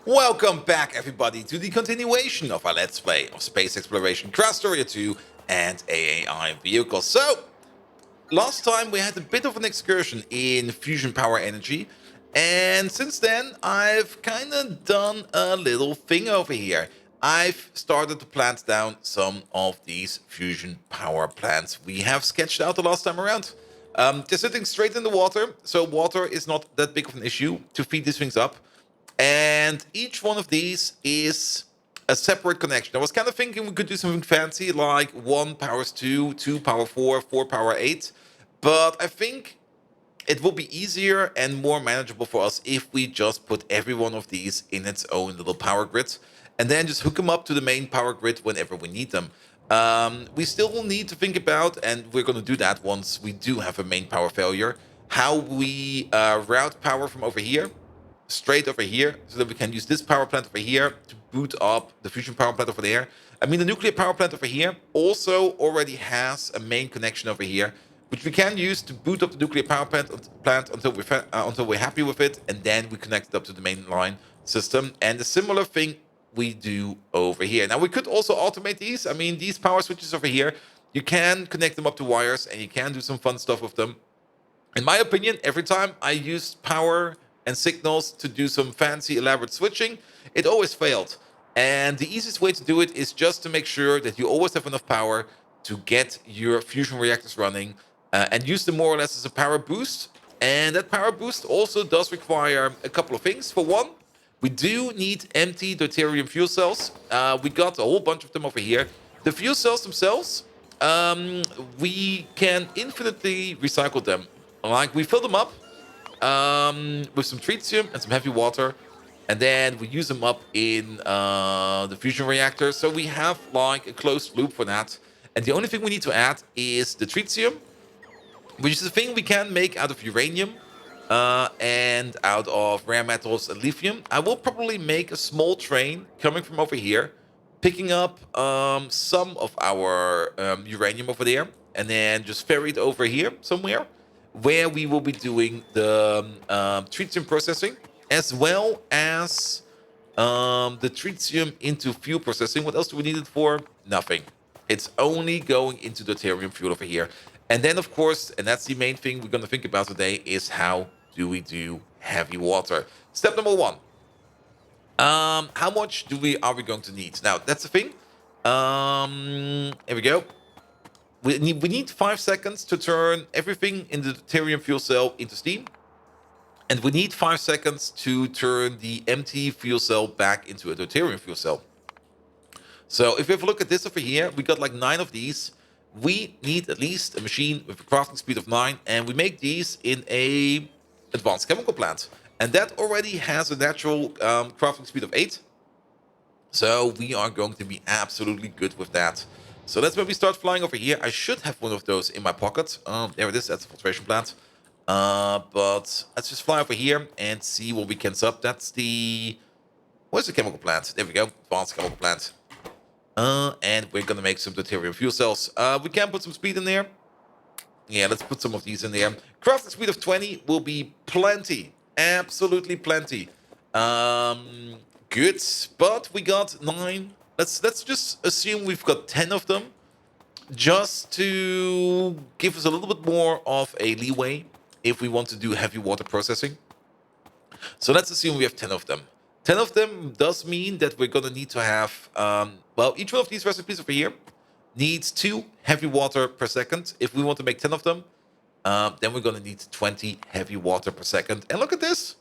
Welcome back, everybody, to the continuation of our Let's Play of Space Exploration, Krastorio 2 and AAI vehicles. So, last time we had a bit of an excursion in fusion power energy, and since then I've kind of done a little thing over here. I've started to plant down some of these fusion power plants we have sketched out the last time around. They're sitting straight in the water, so water is not that big of an issue to feed these things up. And each one of these is a separate connection. I was kind of thinking we could do something fancy like 1 powers 2, 2 power 4, 4 power 8. But I think it will be easier and more manageable for us if we just put every one of these in its own little power grid and then just hook them up to the main power grid whenever we need them. We still will need to think about, and we're going to do that once we do have a main power failure, how we route power from over here straight over here so that we can use this power plant over here to boot up the fusion power plant over there. I mean, the nuclear power plant over here also already has a main connection over here, which we can use to boot up the nuclear power plant until we're happy with it, and then we connect it up to the main line system. And a similar thing we do over here. Now, we could also automate these. I mean, these power switches over here, you can connect them up to wires, and you can do some fun stuff with them. In my opinion, every time I used power and signals to do some fancy elaborate switching, it always failed. And the easiest way to do it is just to make sure that you always have enough power to get your fusion reactors running and use them more or less as a power boost. And that power boost also does require a couple of things. For one, we do need empty deuterium fuel cells. We got a whole bunch of them over here. The fuel cells themselves, we can infinitely recycle them. Like, we fill them up with some tritium and some heavy water, and then we use them up in the fusion reactor. So we have like a closed loop for that. And the only thing we need to add is the tritium, which is a thing we can make out of uranium and out of rare metals and lithium. I will probably make a small train coming from over here, picking up some of our uranium over there, and then just ferry it over here somewhere, where we will be doing the tritium processing, as well as the tritium into fuel processing. What else do we need it for? Nothing. It's only going into deuterium fuel over here. And then, of course, and that's the main thing we're going to think about today, is how do we do heavy water? Step number one. How much are we going to need? Now, that's the thing. Here we go. We need 5 seconds to turn everything in the deuterium fuel cell into steam. And we need 5 seconds to turn the empty fuel cell back into a deuterium fuel cell. So if we have a look at this over here, we got like 9 of these. We need at least a machine with a crafting speed of 9. And we make these in a advanced chemical plant. And that already has a natural crafting speed of 8. So we are going to be absolutely good with that. So let's maybe start flying over here. I should have one of those in my pocket. There it is. That's the filtration plant. But let's just fly over here and see what we can sub. That's the... Where's the chemical plant? There we go. Advanced chemical plant. And we're going to make some deuterium fuel cells. We can put some speed in there. Yeah, let's put some of these in there. Crafting speed of 20 will be plenty. Absolutely plenty. Good. But we got 9. Let's just assume we've got 10 of them, just to give us a little bit more of a leeway if we want to do heavy water processing. So let's assume we have 10 of them. 10 of them does mean that we're going to need to have, well, each one of these recipes over here needs 2 heavy water per second. If we want to make 10 of them, then we're going to need 20 heavy water per second. And look at this.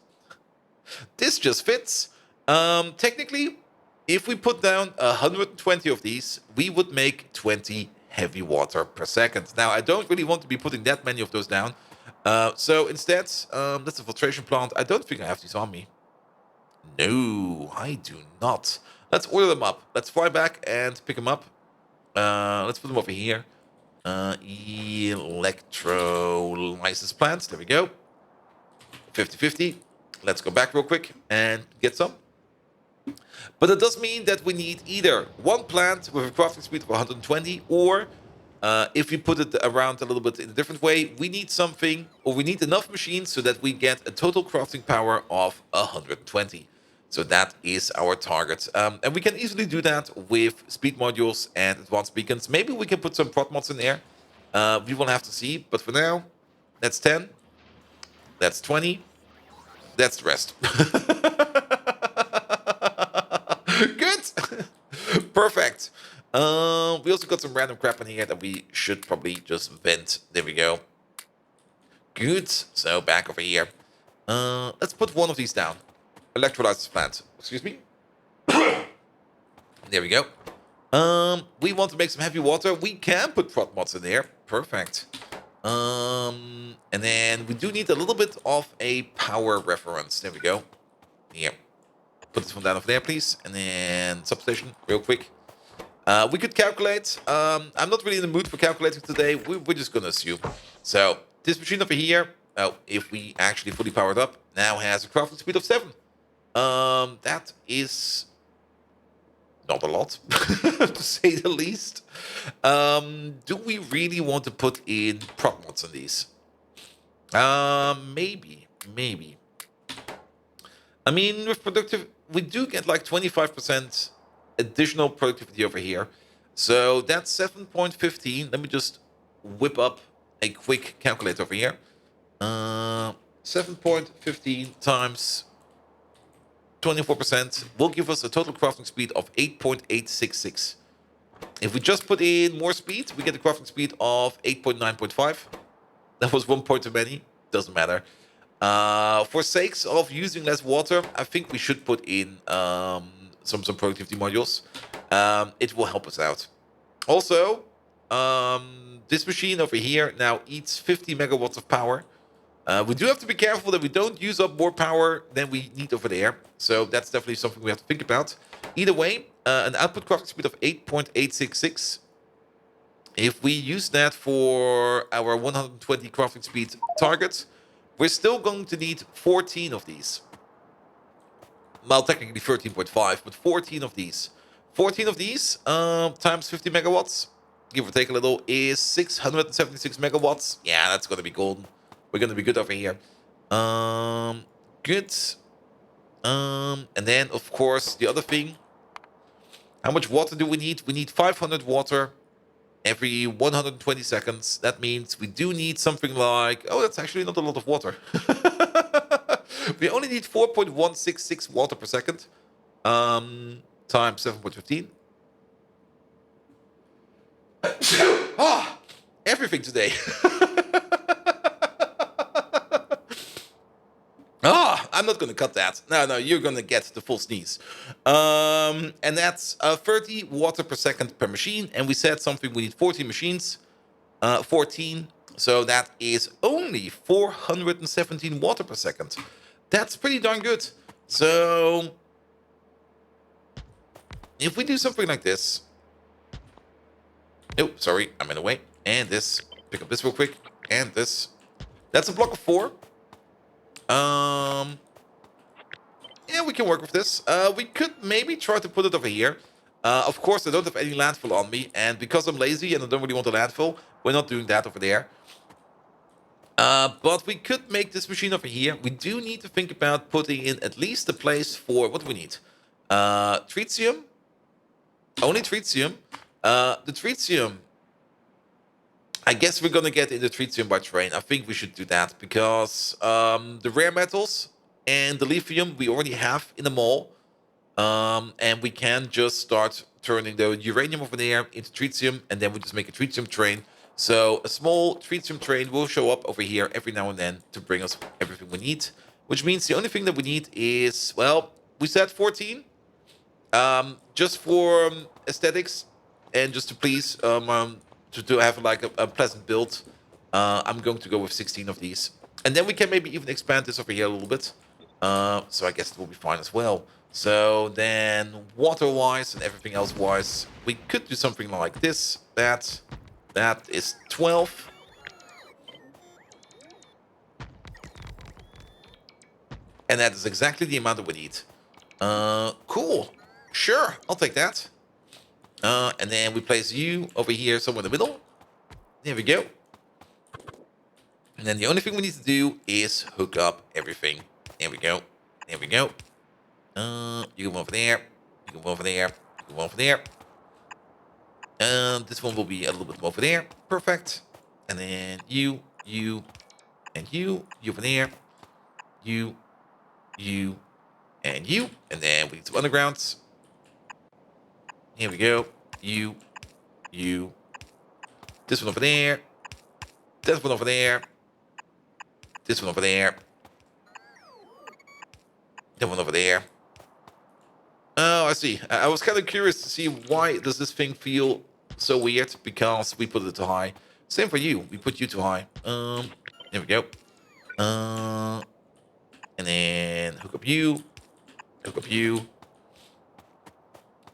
This just fits. Technically, if we put down 120 of these, we would make 20 heavy water per second. Now, I don't really want to be putting that many of those down. So instead, that's a filtration plant. I don't think I have these on me. No, I do not. Let's order them up. Let's fly back and pick them up. Let's put them over here. Electrolysis plants. There we go. 50-50. Let's go back real quick and get some. But it does mean that we need either one plant with a crafting speed of 120, or if we put it around a little bit in a different way, we need something, or we need enough machines so that we get a total crafting power of 120. So that is our target. And we can easily do that with speed modules and advanced beacons. Maybe we can put some prot mods in there. We will have to see. But for now, that's 10. That's 20. That's the rest. Good. Perfect. We also got some random crap in here that we should probably just vent. There we go. Good. So back over here. Let's put one of these down. Electrolysis plant. Excuse me. There we go. We want to make some heavy water. We can put prot mods in there. Perfect. And then we do need a little bit of a power reference. There we go. Here. Put this one down over there, please. And then substation, real quick. We could calculate. I'm not really in the mood for calculating today. We're just going to assume. So, this machine over here, if we actually fully powered up, now has a crafting speed of 7. That is not a lot, to say the least. Do we really want to put in prop mods on these? Maybe. I mean, with productive, we do get like 25% additional productivity over here. So that's 7.15. Let me just whip up a quick calculator over here. 7.15 times 24% will give us a total crafting speed of 8.866. If we just put in more speed, we get a crafting speed of 8.9.5. That was 1 point too many. Doesn't matter. For sakes of using less water, I think we should put in some productivity modules. It will help us out. Also, this machine over here now eats 50 megawatts of power. We do have to be careful that we don't use up more power than we need over there. So that's definitely something we have to think about. Either way, an output crafting speed of 8.866. If we use that for our 120 crafting speed target, we're still going to need 14 of these. Well, technically 13.5, but 14 of these. 14 of these times 50 megawatts, give or take a little, is 676 megawatts. Yeah, that's going to be golden. We're going to be good over here. Good. And then, of course, the other thing. How much water do we need? We need 500 water every 120 seconds. That means we do need something like... Oh, that's actually not a lot of water. We only need 4.166 water per second. Times 7.15. Everything today. I'm not going to cut that. No, you're going to get the full sneeze. And that's 30 water per second per machine. And we said something, we need 14 machines. 14. So that is only 417 water per second. That's pretty darn good. So if we do something like this. Oh, sorry, I'm in the way. And this. Pick up this real quick. And this. That's a block of 4. Yeah, we can work with this. We could maybe try to put it over here. Of course, I don't have any landfill on me, and because I'm lazy and I don't really want a landfill, we're not doing that over there. But we could make this machine over here. We do need to think about putting in at least a place for... What do we need? Tritium. Only Tritium. The Tritium... I guess we're going to get into Tritium by train. I think we should do that because the rare metals and the lithium we already have in the mall. And we can just start turning the uranium over there into Tritium, and then we just make a Tritium train. So a small Tritium train will show up over here every now and then to bring us everything we need. Which means the only thing that we need is, well, we said 14. Just for aesthetics and just to please... to have like a pleasant build, I'm going to go with 16 of these. And then we can maybe even expand this over here a little bit. So I guess it will be fine as well. So then water-wise and everything else-wise, we could do something like this. That is 12. And that is exactly the amount that we need. Cool. Sure, I'll take that. And then we place you over here somewhere in the middle. There we go. And then the only thing we need to do is hook up everything. There we go. There we go. You can go over there. You can go over there. You can go over there. This one will be a little bit more over there. Perfect. And then you, and you over there. You, and you. And then we need some undergrounds. Here we go. You. This one over there. This one over there. This one over there. That one over there. Oh, I see. I was kind of curious to see why does this thing feel so weird, because we put it too high. Same for you. We put you too high. There we go. And then hook up you. Hook up you.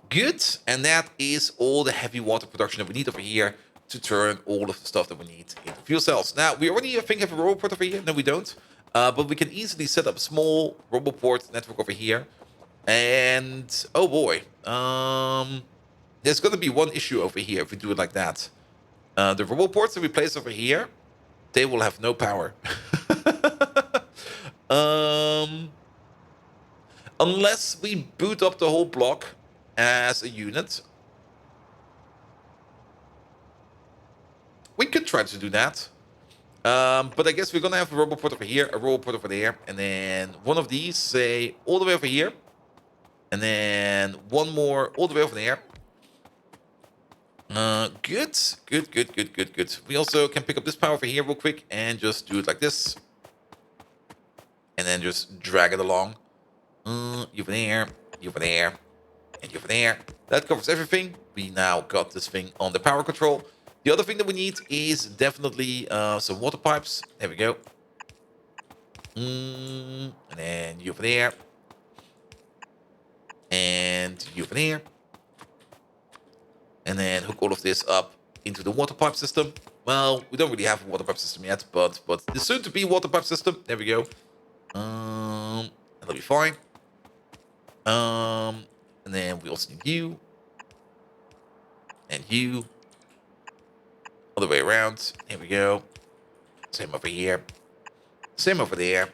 Good. And that is all the heavy water production that we need over here to turn all of the stuff that we need into fuel cells. Now, we already, I think, have a roboport over here. No, we don't. But we can easily set up a small roboport network over here. And, oh boy. There's going to be one issue over here if we do it like that. The roboports that we place over here, they will have no power. Unless we boot up the whole block as a unit. We could try to do that. But I guess we're going to have a roboport over here, a roboport over there, and then one of these, say, all the way over here. And then one more all the way over there. Good. We also can pick up this power over here real quick and just do it like this. And then just drag it along. You over there, you over there, and you over there. That covers everything. We now got this thing on the power control. The other thing that we need is definitely some water pipes. There we go. And then you over there. And you over there. And then hook all of this up into the water pipe system. Well, we don't really have a water pipe system yet, but the soon-to-be water pipe system. There we go. That'll be fine. And then we also need you. And you. All the way around. Here we go. Same over here. Same over there.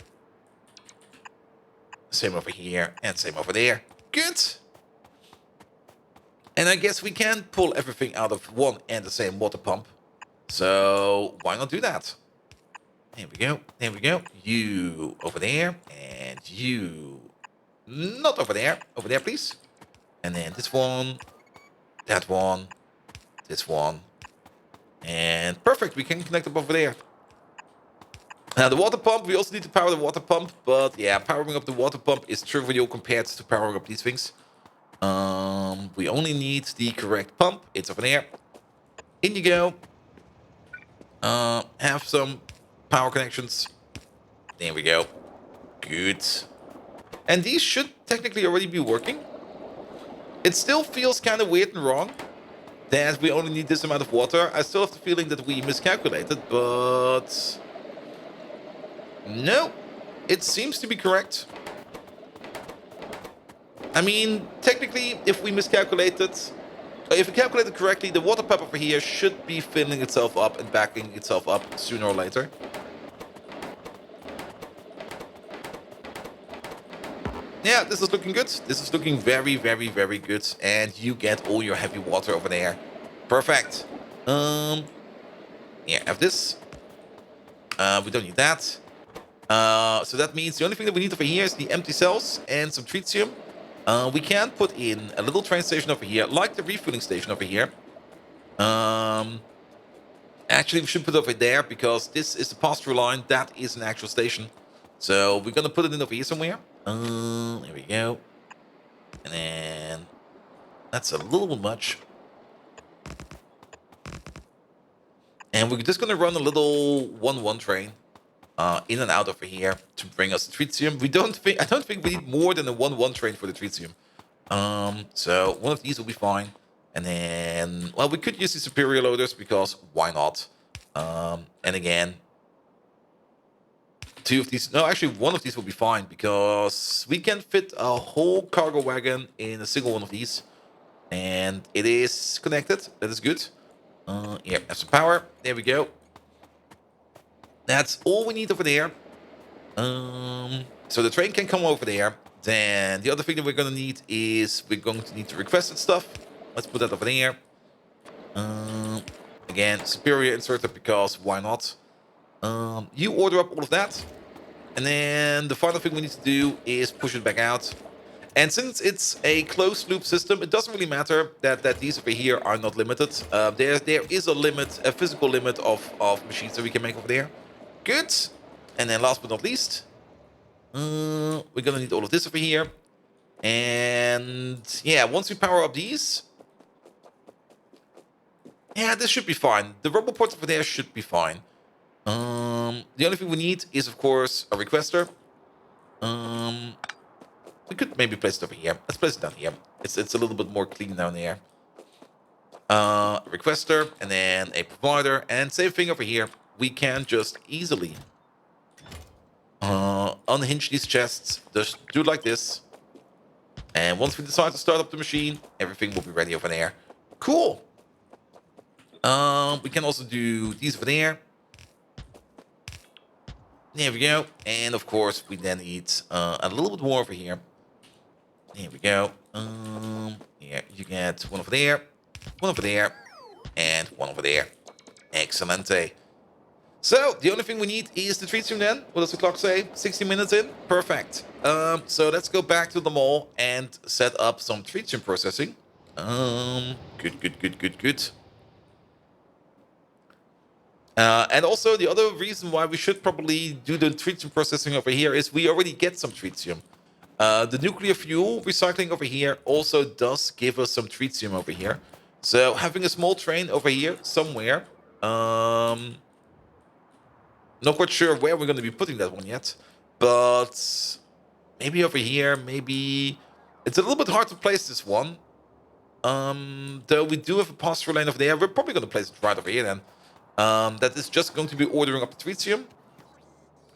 Same over here. And same over there. Good. And I guess we can pull everything out of one and the same water pump. So why not do that? Here we go. There we go. You over there. And you not over there. Over there, please. And then this one. That one. This one. And perfect. We can connect up over there. Now the water pump. We also need to power the water pump. But yeah, powering up the water pump is trivial compared to powering up these things. We only need the correct pump. It's over there. In you go. Have some power connections. There we go. Good. And these should technically already be working. It still feels kind of weird and wrong that we only need this amount of water. I still have the feeling that we miscalculated, but no, it seems to be correct. I mean, technically, if we miscalculated, if we calculated correctly, the water pipe over here should be filling itself up and backing itself up sooner or later. Yeah, this is looking good. This is looking very, very, very good. And you get all your heavy water over there. Perfect. Yeah, have this. We don't need that. So that means the only thing that we need over here is the empty cells and some tritium. We can put in a little train station over here, like the refueling station over here. Actually, we should put it over there because this is the pass-through line. That is an actual station. So we're going to put it in over here somewhere. There we go. And then that's a little bit much. And we're just going to run a little 1-1 train in and out over here to bring us the tritium. I don't think we need more than a 1-1 train for the tritium. So one of these will be fine. And then, well, we could use the superior loaders because why not? And again, two of these, no, actually one of these will be fine because we can fit a whole cargo wagon in a single one of these. And it is connected. That is good. Yeah, have some power. There we go. That's all we need over there. So the train can come over there. Then the other thing that we're going to need is we're going to need to requested stuff. Let's put that over there. Again, superior inserted because why not? You order up all of that. And then the final thing we need to do is push it back out. And since it's a closed loop system, it doesn't really matter that these over here are not limited. There is a limit, a physical limit of machines that we can make over there. Good. And then last but not least, we're gonna need all of this over here. And yeah, once we power up these, yeah, this should be fine. The roboports over there should be fine. The only thing we need is, of course, a requester. We could maybe place it over here. Let's place it down here. It's a little bit more clean down there. Requester, and then a provider, and same thing over here. We can just easily unhinge these chests. Just do it like this. And once we decide to start up the machine, everything will be ready over there. Cool. We can also do these over there. There we go. And of course, we then need a little bit more over here. There we go. Yeah, you get one over there, and one over there. Excellente. So, the only thing we need is the tritium then. What does the clock say? 60 minutes in? Perfect. So let's go back to the mall and set up some tritium processing. Good. And also, the other reason why we should probably do the tritium processing over here is we already get some tritium. The nuclear fuel recycling over here also does give us some tritium over here. So having a small train over here somewhere, not quite sure where we're going to be putting that one yet, but maybe over here, maybe it's a little bit hard to place this one. Though we do have a pass-through lane over there, we're probably going to place it right over here then. That is just going to be ordering up the tritium.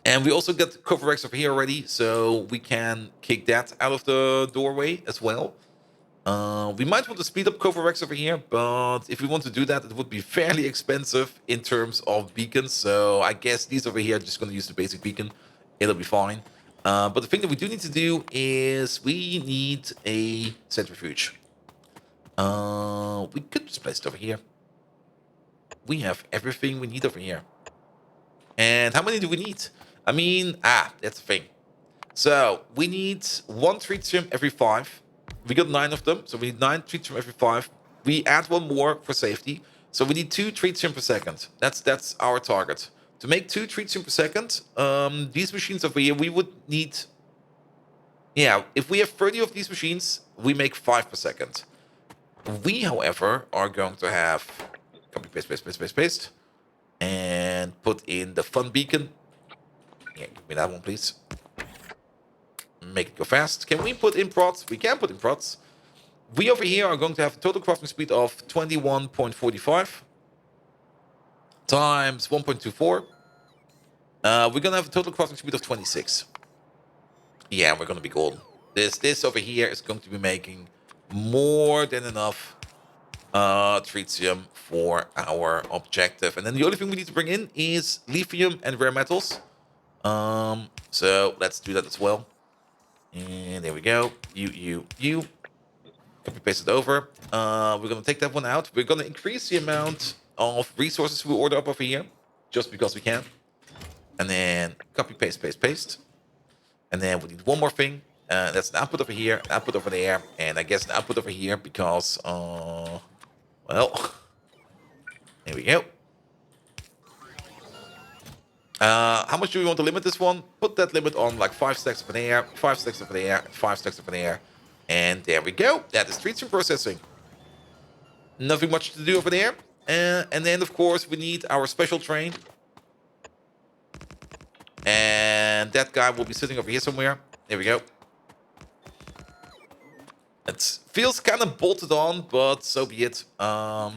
And we also get cover X over here already, so we can kick that out of the doorway as well. We might want to speed up cover X over here, but if we want to do that, it would be fairly expensive in terms of beacons. So I guess these over here are just going to use the basic beacon. It'll be fine. But the thing that we do need to do is we need a centrifuge. We could just place it over here. We have everything we need over here. And how many do we need? I mean, that's the thing. So we need 1 tritium every 5. We got 9 of them, so we need 9 tritium every 5. We add 1 more for safety, so we need 2 tritium per second. That's our target. To make 2 tritium per second, these machines over here, we would need... Yeah, if we have 30 of these machines, we make 5 per second. We, however, are going to have... Copy, paste. And put in the fun beacon. Yeah, give me that one, please. Make it go fast. Can we put in prods? We can put in prods. We over here are going to have a total crafting speed of 21.45 times 1.24. We're going to have a total crafting speed of 26. Yeah, we're going to be golden. This over here is going to be making more than enough tritium for our objective. And then the only thing we need to bring in is lithium and rare metals. So let's do that as well. And there we go. You. Copy paste it over. We're gonna take that one out. We're gonna increase the amount of resources we order up over here, just because we can. And then copy paste. And then we need one more thing. That's an output over here, an output over there, and I guess an output over here because well, there we go. How much do we want to limit this one? Put that limit on like 5 stacks over there, 5 stacks over there, 5 stacks over there. And there we go. That is tritium processing. Nothing much to do over there. And then, of course, we need our special train. And that guy will be sitting over here somewhere. There we go. It feels kind of bolted on, but so be it. Here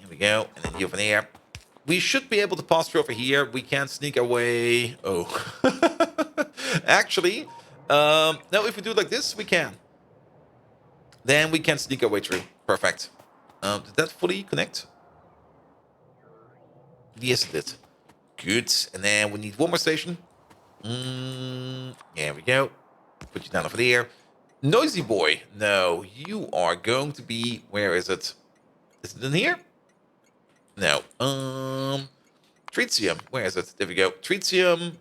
we go. And then you over there. We should be able to pass through over here. We can't sneak our way. Oh. Actually, no, if we do it like this, we can. Then we can sneak our way through. Perfect. Did that fully connect? Yes, it did. Good. And then we need one more station. There we go. Put you down over there. Noisy boy. No, you are going to be... Where is it? Is it in here? No. Tritium. Where is it? There we go. Tritium.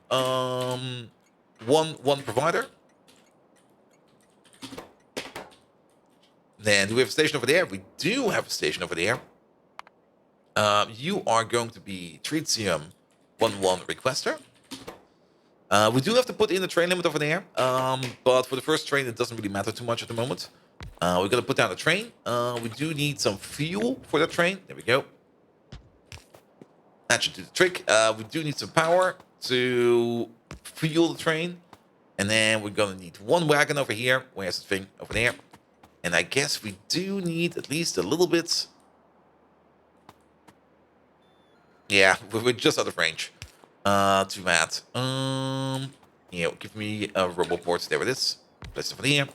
One provider. Then do we have a station over there? We do have a station over there. You are going to be Tritium 1-1 requester. We do have to put in a train limit over there. But for the first train, it doesn't really matter too much at the moment. We're going to put down a train. We do need some fuel for that train. There we go. That should do the trick. We do need some power to fuel the train. And then we're going to need one wagon over here. Where's the thing? Over there. And I guess we do need at least a little bit. Yeah, we're just out of range. Too bad. Yeah, give me a roboport. There it is. Place it over there.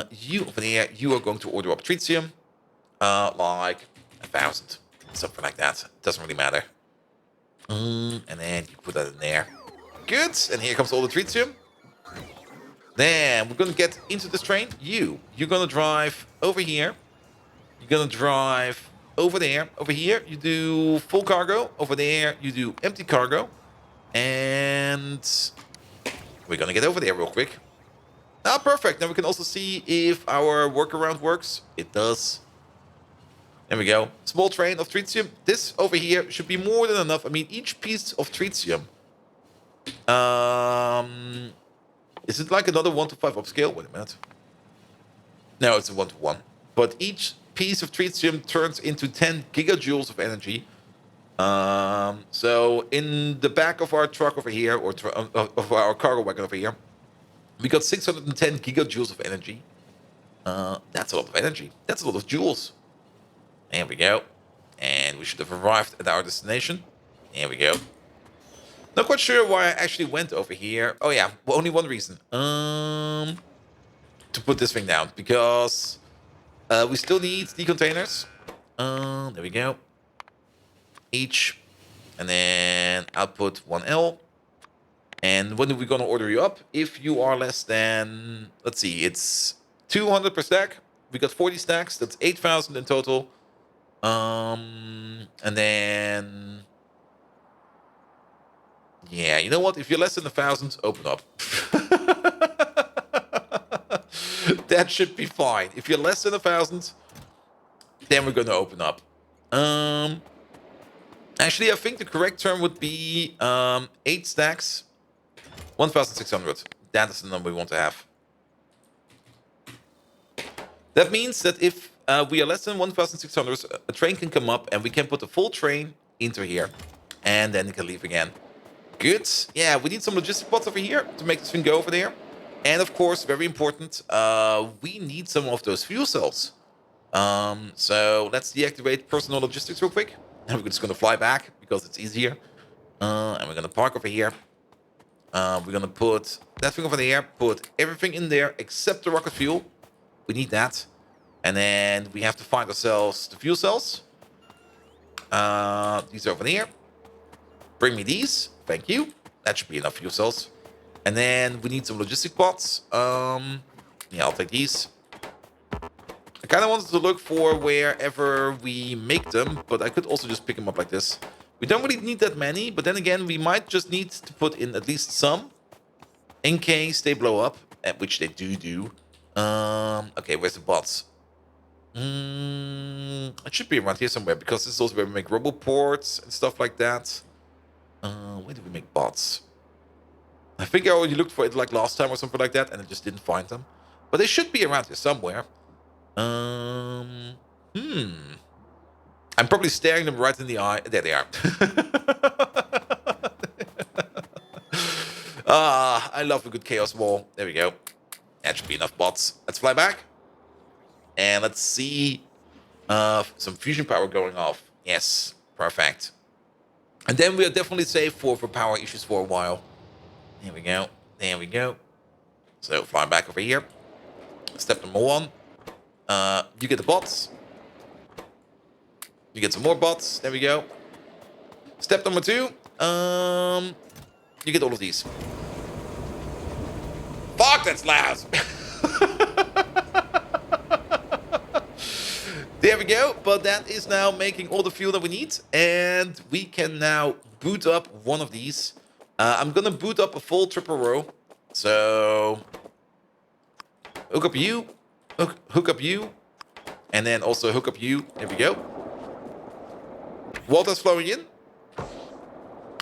You over there, you are going to order up tritium. Like 1,000. Something like that. Doesn't really matter. And then you put that in there. Good. And here comes all the tritium. Then we're going to get into this train. You're going to drive over here. You're going to drive over there. Over here, you do full cargo. Over there, you do empty cargo. And we're going to get over there real quick. Ah, perfect. Now we can also see if our workaround works. It does. There we go. Small train of tritium. This over here should be more than enough. I mean, each piece of tritium. Is it like another 1 to 5 upscale? Wait a minute. No, it's a 1 to 1. But each piece of tritium turns into 10 gigajoules of energy. So in the back of our truck over here, or of our cargo wagon over here, we got 610 gigajoules of energy. That's a lot of energy. That's a lot of joules. There we go. And we should have arrived at our destination. There we go. Not quite sure why I actually went over here. Oh yeah, well, only one reason. To put this thing down. Because we still need the containers. There we go. Each. And then output 1L. And when are we going to order you up? If you are less than... Let's see, it's 200 per stack. We got 40 stacks. That's 8,000 in total. And then... Yeah, you know what? If you're less than 1,000, open up. That should be fine. If you're less than 1,000, then we're going to open up. Actually, I think the correct term would be 8 stacks, 1,600. That is the number we want to have. That means that if we are less than 1,600, a train can come up and we can put the full train into here. And then it can leave again. Good. Yeah, we need some logistic pods over here to make this thing go over there. And of course, very important, we need some of those fuel cells. So let's deactivate personal logistics real quick. And we're just going to fly back because it's easier. And we're going to park over here. We're going to put that thing over there, put everything in there except the rocket fuel. We need that. And then we have to find ourselves the fuel cells. These are over there. Bring me these. Thank you. That should be enough fuel cells. And then we need some logistic pods. Yeah, I'll take these. I kind of wanted to look for wherever we make them, but I could also just pick them up like this. We don't really need that many, but then again, we might just need to put in at least some in case they blow up, which they do. Okay, where's the bots? It should be around here somewhere because this is also where we make roboports and stuff like that. Where do we make bots? I think I already looked for it like last time or something like that, and I just didn't find them. But they should be around here somewhere. I'm probably staring them right in the eye. There they are. I love a good chaos wall. There we go. That should be enough bots. Let's fly back. And let's see some fusion power going off. Yes, perfect. And then we are definitely safe for power issues for a while. There we go. There we go. So fly back over here. Step number 1. You get the bots. You get some more bots. There we go. Step number 2. You get all of these. Fuck, that's loud. There we go. But that is now making all the fuel that we need. And we can now boot up one of these. I'm going to boot up a full triple row. So hook up you. Hook up you. And then also hook up you. There we go. Water's flowing in.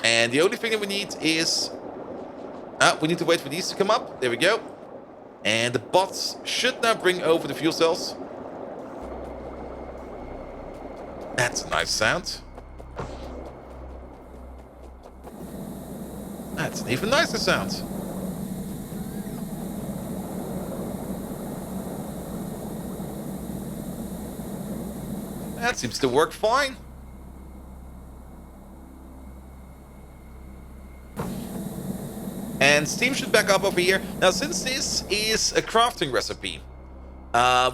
And the only thing that we need is... we need to wait for these to come up. There we go. And the bots should now bring over the fuel cells. That's a nice sound. That's an even nicer sound. That seems to work fine. And steam should back up over here. Now, since this is a crafting recipe,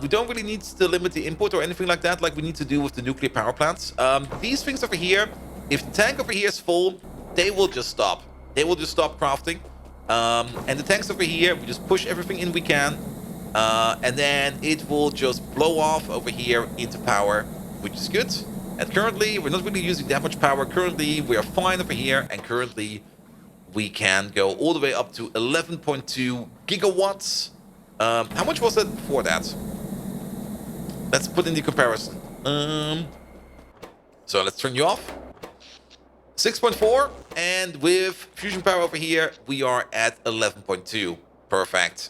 we don't really need to limit the input or anything like that, like we need to do with the nuclear power plants. These things over here, if the tank over here is full, they will just stop. They will just stop crafting. And the tanks over here, we just push everything in we can. And then it will just blow off over here into power, which is good. And currently, we're not really using that much power. Currently, we are fine over here. And currently, we can go all the way up to 11.2 gigawatts. How much was that before that? Let's put in the comparison. So let's turn you off. 6.4, and with fusion power over here, we are at 11.2. Perfect.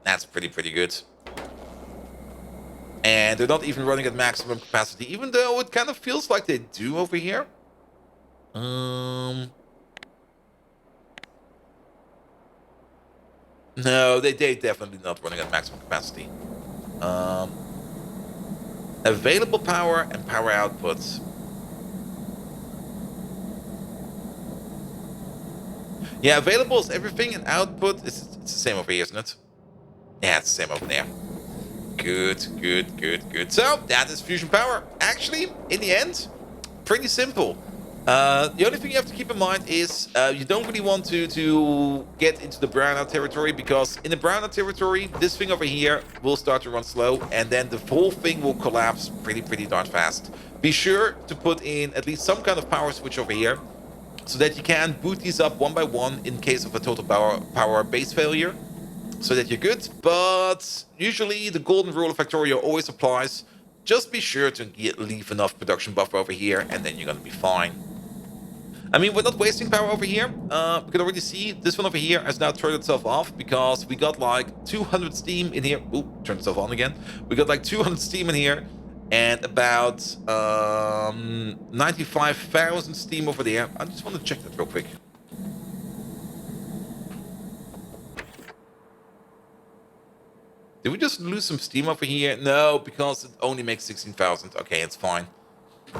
That's pretty good. And they're not even running at maximum capacity, even though it kind of feels like they do over here. No, they definitely not running at maximum capacity. Available power and power outputs. Yeah, available is everything, and output it's the same over here, isn't it? Yeah, it's the same over there. Good. So that is fusion power. Actually, in the end, pretty simple. The only thing you have to keep in mind is you don't really want to get into the brownout territory, because in the brownout territory, this thing over here will start to run slow, and then the whole thing will collapse pretty darn fast. Be sure to put in at least some kind of power switch over here, so that you can boot these up one by one in case of a total power base failure, so that you're good. But usually the golden rule of Factorio always applies. Just be sure to leave enough production buffer over here, and then you're gonna be fine. I mean, we're not wasting power over here. We can already see this one over here has now turned itself off, because we got like 200 steam in here. Ooh, turned itself on again. We got like 200 steam in here, and about 95,000 steam over there. I just want to check that real quick. Did we just lose some steam over here? No, because it only makes 16,000. Okay, it's fine.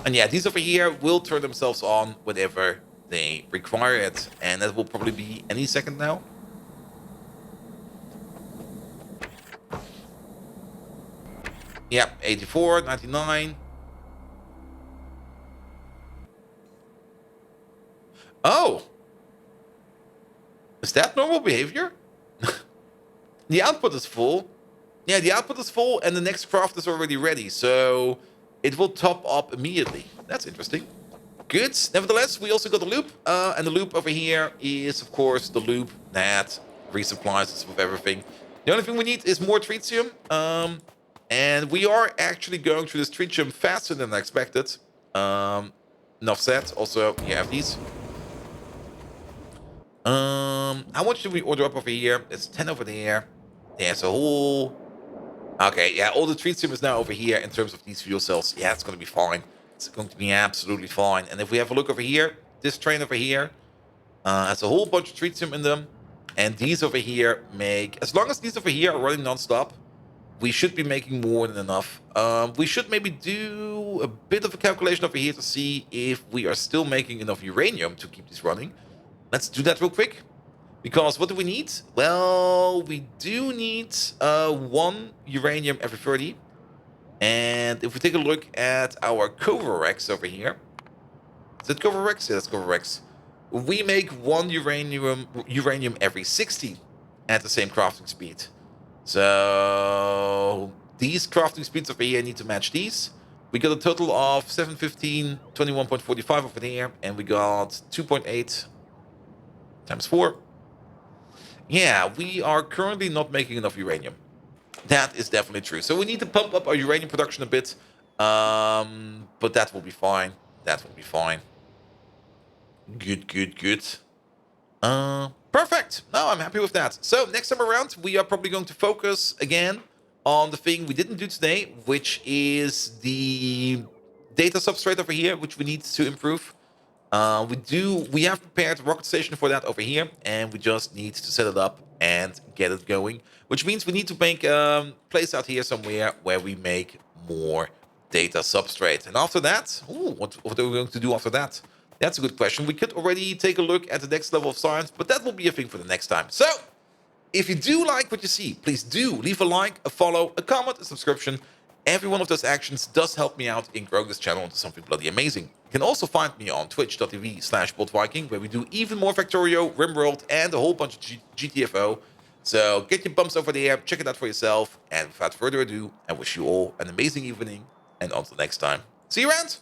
And yeah, these over here will turn themselves on whenever they require it. And that will probably be any second now. Yep, 84, 99. Oh! Is that normal behavior? The output is full. Yeah, the output is full, and the next craft is already ready. So it will top up immediately. That's interesting. Good. Nevertheless, we also got a loop. And the loop over here is, of course, the loop that resupplies us with everything. The only thing we need is more tritium. And we are actually going through this tritium faster than I expected. Enough said. Also, you have these. How much did we order up over here? It's 10 over there. There's a whole... Okay, yeah, all the tritium is now over here in terms of these fuel cells. Yeah, it's going to be fine. It's going to be absolutely fine. And if we have a look over here, this train over here has a whole bunch of tritium in them. And these over here make... As long as these over here are running non-stop, we should be making more than enough. We should maybe do a bit of a calculation over here to see if we are still making enough uranium to keep this running. Let's do that real quick. Because what do we need? Well, we do need 1 uranium every 30. And if we take a look at our Covarex over here. Is it Covarex? Yeah, that's Covarex. We make 1 uranium every 60. at the same crafting speed. So these crafting speeds over here need to match these. We got a total of 715, 21.45 over there, and we got 2.8 times 4. Yeah, we are currently not making enough uranium. That is definitely true. So we need to pump up our uranium production a bit. But that will be fine. That will be fine. Good, good, good. Perfect. No, I'm happy with that. So next time around, we are probably going to focus again on the thing we didn't do today, which is the data substrate over here, which we need to improve. We have prepared a rocket station for that over here, and we just need to set it up and get it going. Which means we need to make a place out here somewhere where we make more data substrate. And after that, what are we going to do after that? That's a good question. We could already take a look at the next level of science, but that will be a thing for the next time. So, if you do like what you see, please do leave a like, a follow, a comment, a subscription. Every one of those actions does help me out in growing this channel into something bloody amazing. You can also find me on twitch.tv/BoldViking, where we do even more Factorio, RimWorld, and a whole bunch of GTFO. So get your bumps over there, check it out for yourself, and without further ado, I wish you all an amazing evening, and until next time, see you around!